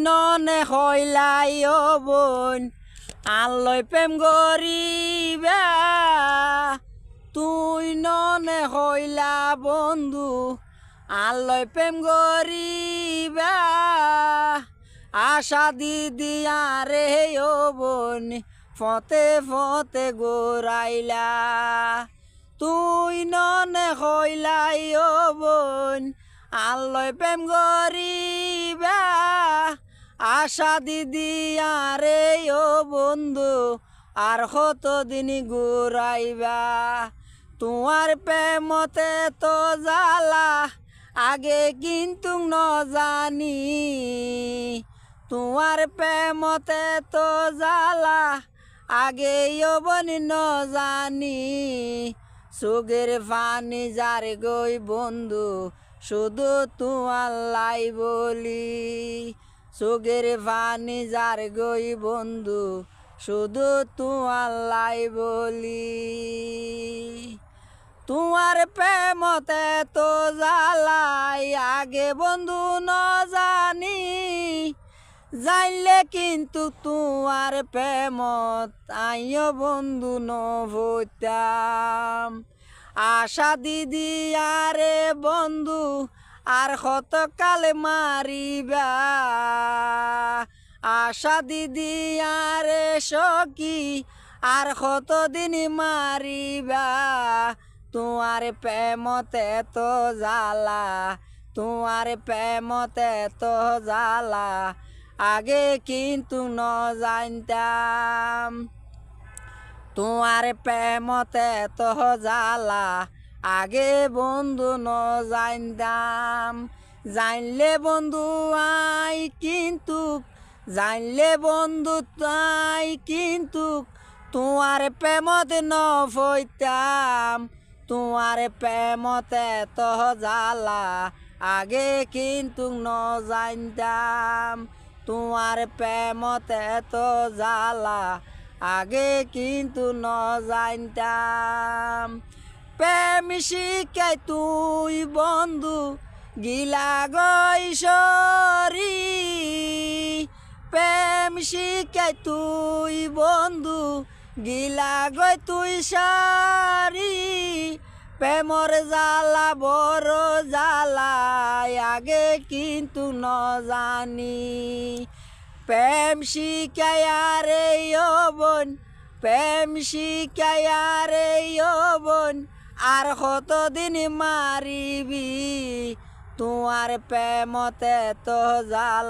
ননে হইলাই ও বোন আল্লয় প্রেম গরিবা তুই ননে হইলা বন্ধু আল্লয় প্রেম গরিবা আশা দিদি আরে ও বোন ফতে ফতে গোরাইলা তুই ননে হইলাই ও বোন আল্লয় প্রেম গরিবা আশা দিদি আরে ও বন্ধু আর কতদিন ঘুরাইবা তোমার প্রেমতে তো জ্বালা আগে কিন্তু ন জানি তোমার প্রেমতে তো জ্বালা আগে বনি ন জানি সুগের পানি যার গই বন্ধু শুধু তোমার লাই বলি সুগের পানি যার গই বন্ধু শুধু তোমার লাই বলি তোমার প্রেমতে তো জ্বালাই আগে বন্ধু ন জানি জানলে কিন্তু তোমার প্রেমত আইও বন্ধু ন হইতাম আশা দিদি আরে বন্ধু আর কত কালে মারিবা আশা দিদি আরে সখী আর কতদিন মারিবা তোমার প্রেমতে তো জ্বালা তোমার প্রেমতে তো জ্বালা আগে কিন্তু ন জানতাম তোমার প্রেমতে তো জ্বালা আগে বন্ধু ন জানতাম জানলে বন্ধু আই কিন্তু জানলে বন্ধু তাই কিন্তু তোমার প্রেমতে ন হইতাম তোমার প্রেমতে তো জ্বালা আগে কিন্তু ন জানতাম তোমার প্রেমতে তো জ্বালা আগে কিন্তু ন জানতাম প্রেম শিখাই তুই বন্ধু গিলা গৈশরী প্রেম শিখাই তুই বন্ধু গিলা গই তুই সারি প্রেমর জ্বালা বড় জ্বালা আগে কিন্তু ন জানি প্রেম শিখায়া রে ও বোন প্রেম শিখায়া রে ও বোন আর কতদিন মারিবি তোমার প্রেমতে তো জ্বালা